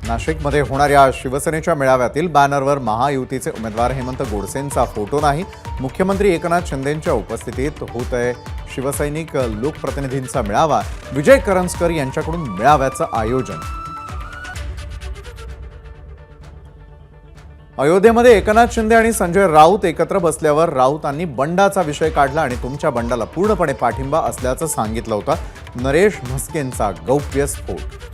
नाशिकमध्ये होणाऱ्या शिवसेनेच्या मेळाव्यातील बॅनरवर महायुतीचे उमेदवार हेमंत गोडसेंचा फोटो नाही। मुख्यमंत्री एकनाथ शिंदेंच्या उपस्थितीत होत आहे शिवसैनिक लोकप्रतिनिधींचा मेळावा। विजय करंजकर यांच्याकडून मेळाव्याचं आयोजन। अयोध्येमध्ये एकनाथ शिंदे आणि संजय राऊत एकत्र बसल्यावर राऊतांनी बंडाचा विषय काढला आणि तुमच्या बंडाला पूर्णपणे पाठिंबा असल्याचं सांगितलं होतं। नरेश म्हस्केंचा गौप्यस्फोट।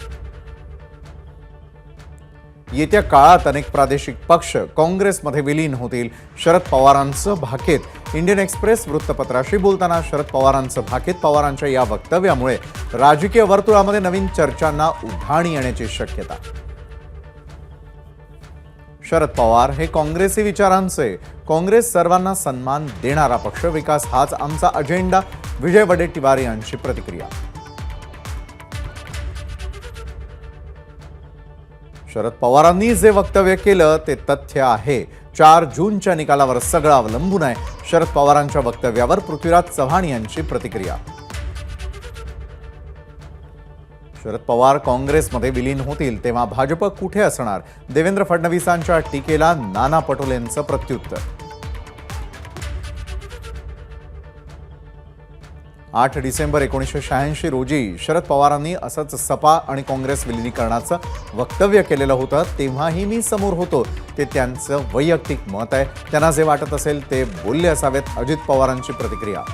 येत्या काळात अनेक प्रादेशिक पक्ष काँग्रेसमध्ये विलीन होतील। शरद पवारांचं भाकीत। इंडियन एक्सप्रेस वृत्तपत्राशी बोलताना शरद पवारांचं भाकीत। पवारांच्या या वक्तव्यामुळे राजकीय वर्तुळामध्ये नवीन चर्चांना उधाण येण्याची शक्यता। शरद पवार हे काँग्रेसी विचारांचे। काँग्रेस सर्वांना सन्मान देणारा पक्ष। विकास हाच आमचा अजेंडा। विजय वडेट्टीवार यांची प्रतिक्रिया। शरद पवारांनी जे वक्तव्य केलं ते तथ्य आहे। 4 जूनच्या निकालावर सगळं अवलंबून आहे। शरद पवारांच्या वक्तव्यावर पृथ्वीराज चव्हाण यांची प्रतिक्रिया। शरद पवार काँग्रेसमध्ये विलीन होतील तेव्हा भाजप कुठे असणार? देवेंद्र फडणवीसांच्या टीकेला नाना पटोलेंचं प्रत्युत्तर। 8 डिसेंबर 1986 रोजी शरद पवारांनी असंच सपा आणि काँग्रेस विलीनीकरणाचं वक्तव्य केलेलं होतं। तेव्हाही मी समोर होतो। ते त्यांचं वैयक्तिक मत आहे। त्यांना जे वाटत असेल ते बोलले असावेत। अजित पवारांची प्रतिक्रिया।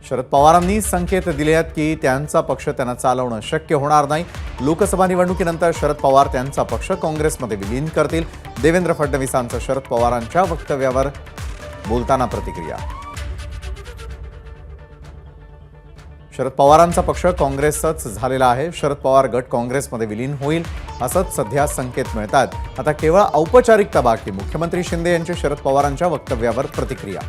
शरद पवारांनी संकेत दिले आहेत की त्यांचा पक्ष त्यांना चालवणं शक्य होणार नाही। लोकसभा निवडणुकीनंतर शरद पवार त्यांचा पक्ष काँग्रेसमध्ये विलीन करतील। देवेंद्र फडणवीसांचं शरद पवारांच्या वक्तव्यावर बोलताना प्रतिक्रिया। शरद पवारांचा पक्ष काँग्रेसच झालेला आहे। शरद पवार गट काँग्रेसमध्ये विलीन होईल असंच सध्या संकेत मिळतात। आता केवळ औपचारिकता बाकी। मुख्यमंत्री शिंदे यांची शरद पवारांच्या वक्तव्यावर प्रतिक्रिया।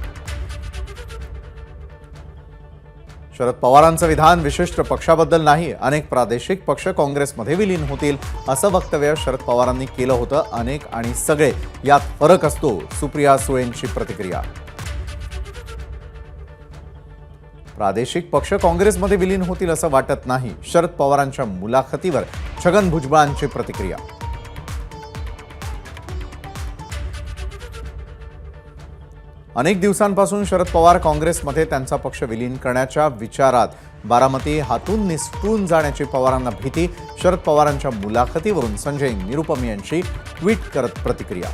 शरद पवारांचं विधान विशिष्ट पक्षाबद्दल नाही। अनेक प्रादेशिक पक्ष काँग्रेसमध्ये विलीन होतील असं वक्तव्य शरद पवारांनी केलं होतं। अनेक आणि सगळे यात फरक असतो। सुप्रिया सुळेंची प्रतिक्रिया। प्रादेशिक पक्ष काँग्रेसमध्ये विलीन होतील असं वाटत नाही। शरद पवारांच्या मुलाखतीवर छगन भुजबळांची प्रतिक्रिया। अनेक दिवसांपासून शरद पवार काँग्रेसमध्ये त्यांचा पक्ष विलीन करण्याच्या विचारात। बारामती हातून निसटून जाण्याची पवारांना भीती। शरद पवारांच्या मुलाखतीवरून संजय निरुपम यांची ट्विट करत प्रतिक्रिया।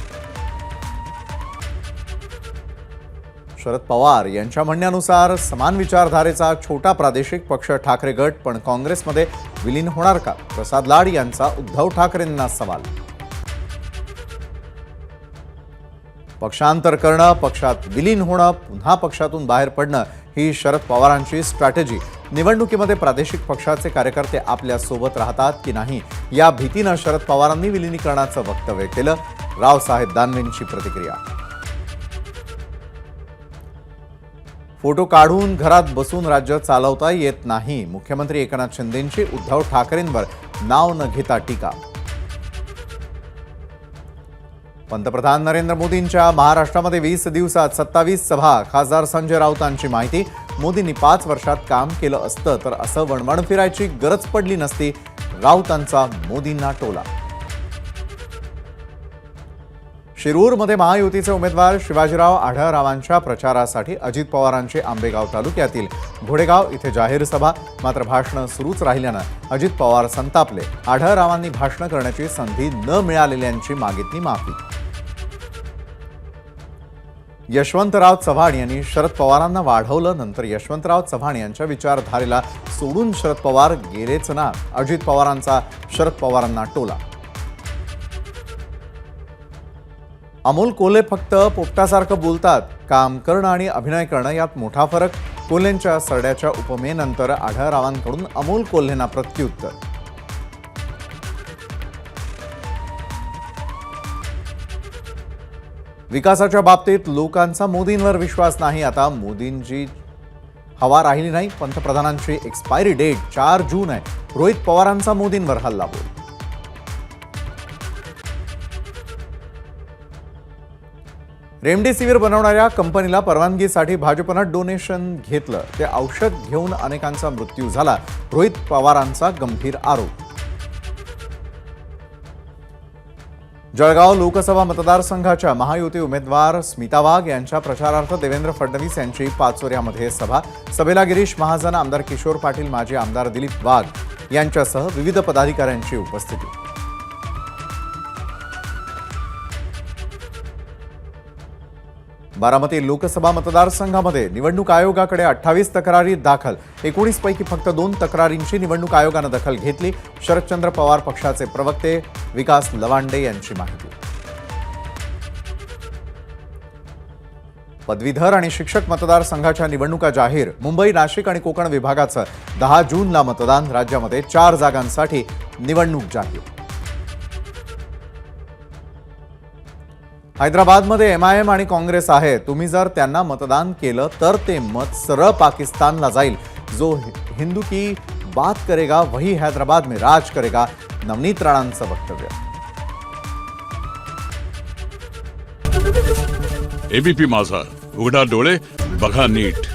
शरद पवार यांच्या म्हणण्यानुसार समान विचारधारेचा छोटा प्रादेशिक पक्ष ठाकरे गट पण काँग्रेसमध्ये विलीन होणार का? प्रसाद लाड यांचा उद्धव ठाकरेंना सवाल। पक्षांतर करणं, पक्षात विलीन होणं, पुन्हा पक्षातून बाहेर पडणं ही शरद पवारांची स्ट्रॅटेजी। निवडणुकीमध्ये प्रादेशिक पक्षाचे कार्यकर्ते आपल्या सोबत राहतात की नाही या भीतीनं शरद पवारांनी विलीनीकरणाचं वक्तव्य केलं। रावसाहेब दानवेंची प्रतिक्रिया। फोटो काढून घरात बसून राज्य चालवता येत नाही। मुख्यमंत्री एकनाथ शिंदेंची उद्धव ठाकरेंवर नाव न घेता टीका। पंतप्रधान नरेंद्र मोदींच्या महाराष्ट्रामध्ये 20 दिवसात 27 सभा। खासदार संजय राऊतांची माहिती। मोदींनी 5 वर्षात काम केलं असतं तर असं वणवण फिरायची गरज पडली नसती। राऊतांचा मोदींना टोला। शिरूरमध्ये महायुतीचे उमेदवार शिवाजीराव आढळरावांच्या प्रचारासाठी अजित पवारांची आंबेगाव तालुक्यातील घोडेगाव इथे जाहीर सभा। मात्र भाषणं सुरूच राहिल्यानं अजित पवार संतापले। आढळरावांनी भाषण करण्याची संधी न मिळालेल्यांची मागितली माफी। यशवंतराव चव्हाण यांनी शरद पवारांना वाढवलं। नंतर यशवंतराव चव्हाण यांच्या विचारधारेला सोडून शरद पवार गेलेच ना। अजित पवारांचा शरद पवारांना टोला। अमोल कोल्हे फक्त पोपटासारखं बोलतात। काम करणं आणि अभिनय करणं यात मोठा फरक। कोल्हेंच्या सरड्याच्या उपमेनंतर आढळरावांकडून अमोल कोल्हेंना प्रत्युत्तर। विकासाच्या बाबतीत लोकांचा मोदींवर विश्वास नाही। आता मोदींची हवा राहिली नाही। पंतप्रधानांची एक्सपायरी डेट 4 जून आहे। रोहित पवारांचा मोदींवर हल्लाबोल। रेमडेसिवीर बनवणाऱ्या कंपनीला परवानगीसाठी भाजपनं डोनेशन घेतलं, ते औषध घेऊन अनेकांचा मृत्यू झाला, रोहित पवारांचा गंभीर आरोप. जळगाव लोकसभा मतदारसंघाच्या महायुती उमेदवार स्मिता वाघ यांच्या प्रचारार्थ देवेंद्र फडणवीस यांची पाचोऱ्यामध्ये सभा. सभेला गिरीश महाजन, आमदार किशोर पाटील, माजी आमदार दिलीप वाघ यांच्यासह विविध पदाधिकाऱ्यांची उपस्थिती. बारामती लोकसभा मतदारसंघामध्ये निवडणूक आयोगाकडे 28 तक्रारी दाखल. 19 पैकी फक्त 2 तक्रारींची निवडणूक आयोगानं दखल घेतली. शरदचंद्र पवार पक्षाचे प्रवक्ते विकास लवांडे यांची माहिती. पदवीधर आणि शिक्षक मतदारसंघाच्या निवडणुका जाहीर. मुंबई, नाशिक आणि कोकण विभागाचं 10 जूनला मतदान. राज्यामध्ये 4 जागांसाठी निवडणूक जाहीर. हैदराबादमध्ये एमआयएम आणि काँग्रेस आहे. तुम्ही जर त्यांना मतदान केलं तर ते मत सरळ पाकिस्तानला जाईल. जो हिंदू की बात करेगा वही हैदराबाद में राज करेगा. नवनीत राणांचं वक्तव्य. एबीपी माझा, उघडा डोळे बघा नीट.